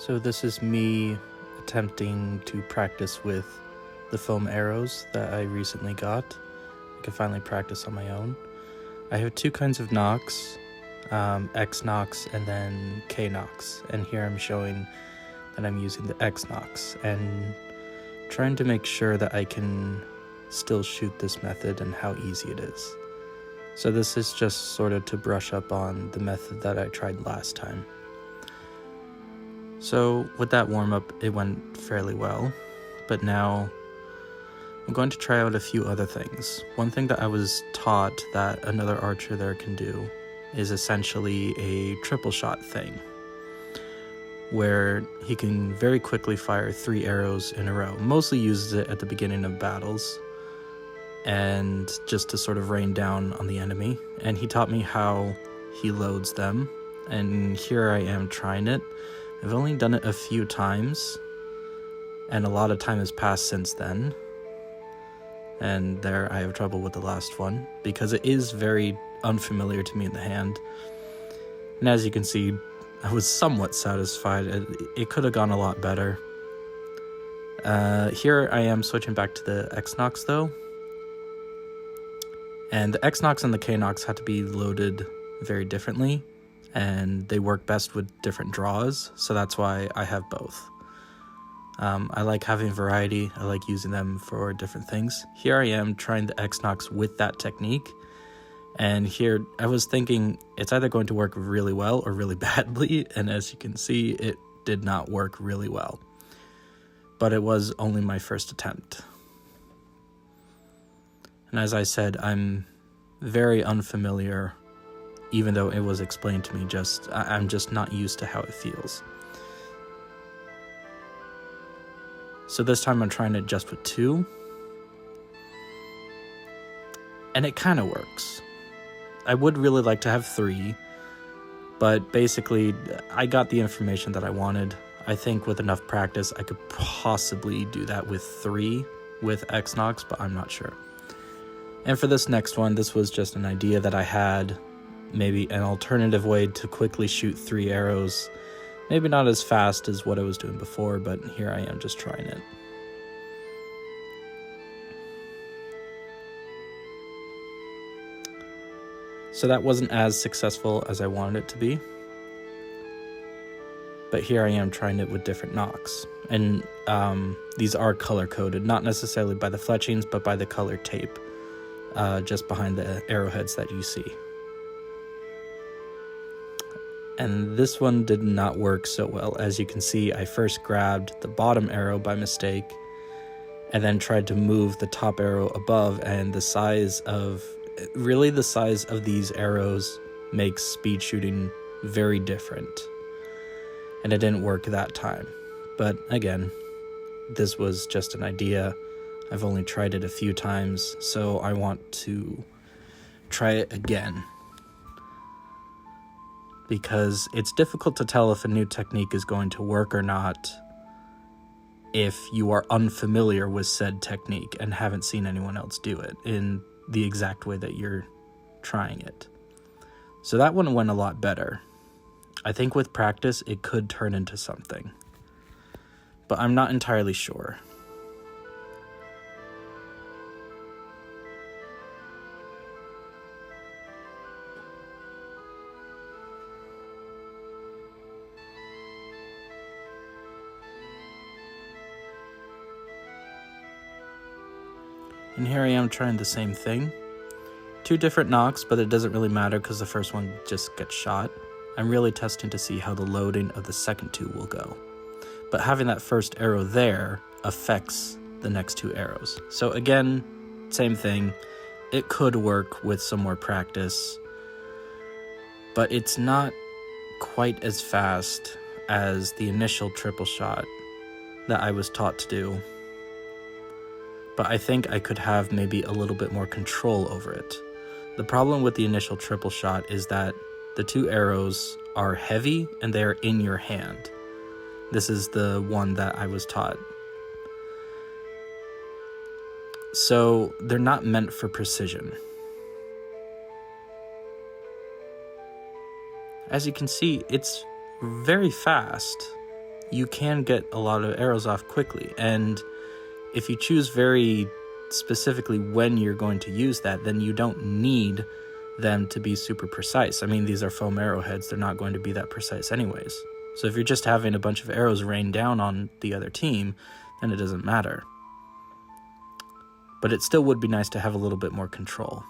So this is me attempting to practice with the foam arrows that I recently got. I can finally practice on my own. I have two kinds of nocks, X nocks and then K nocks. And here I'm showing that I'm using the X nocks and trying to make sure that I can still shoot this method and how easy it is. So this is just sort of to brush up on the method that I tried last time. So with that warm-up, it went fairly well, but now I'm going to try out a few other things. One thing that I was taught that another archer there can do is essentially a triple shot thing, where he can very quickly fire 3 arrows in a row. Mostly uses it at the beginning of battles and just to sort of rain down on the enemy. And he taught me how he loads them, and here I am trying it. I've only done it a few times, and a lot of time has passed since then. And there I have trouble with the last one, because it is very unfamiliar to me in the hand. And as you can see, I was somewhat satisfied. It could have gone a lot better. Here I am switching back to the X-Nox though. And the X-Nox and the K-Nox had to be loaded very differently, and they work best with different draws, so that's why I have both. I like having variety. I like using them for different things. Here I am trying the X-Nox with that technique, and here I was thinking it's either going to work really well or really badly, and as you can see, it did not work really well. But it was only my first attempt. And as I said, I'm very unfamiliar, even though it was explained to me. I'm just not used to how it feels. So this time I'm trying it just with 2. And it kind of works. I would really like to have 3, but basically I got the information that I wanted. I think with enough practice I could possibly do that with 3 with X-Nox, but I'm not sure. And for this next one, this was just an idea that I had, maybe an alternative way to quickly shoot 3 arrows. Maybe not as fast as what I was doing before, but here I am just trying it. So that wasn't as successful as I wanted it to be. But here I am trying it with different nocks. And these are color-coded, not necessarily by the fletchings, but by the color tape just behind the arrowheads that you see. And this one did not work so well. As you can see, I first grabbed the bottom arrow by mistake and then tried to move the top arrow above, and the size of these arrows makes speed shooting very different. And it didn't work that time. But again, this was just an idea. I've only tried it a few times, so I want to try it again. Because it's difficult to tell if a new technique is going to work or not if you are unfamiliar with said technique and haven't seen anyone else do it in the exact way that you're trying it. So that one went a lot better. I think with practice it could turn into something, but I'm not entirely sure. And here I am trying the same thing. 2 different nocks, but it doesn't really matter because the first one just gets shot. I'm really testing to see how the loading of the second 2 will go. But having that first arrow there affects the next 2 arrows. So again, same thing. It could work with some more practice, but it's not quite as fast as the initial triple shot that I was taught to do. But I think I could have maybe a little bit more control over it. The problem with the initial triple shot is that the 2 arrows are heavy and they are in your hand. This is the one that I was taught. So they're not meant for precision. As you can see, it's very fast. you can get a lot of arrows off quickly. And if you choose very specifically when you're going to use that, then you don't need them to be super precise. I mean, these are foam arrowheads. They're not going to be that precise anyways. So if you're just having a bunch of arrows rain down on the other team, then it doesn't matter. But it still would be nice to have a little bit more control.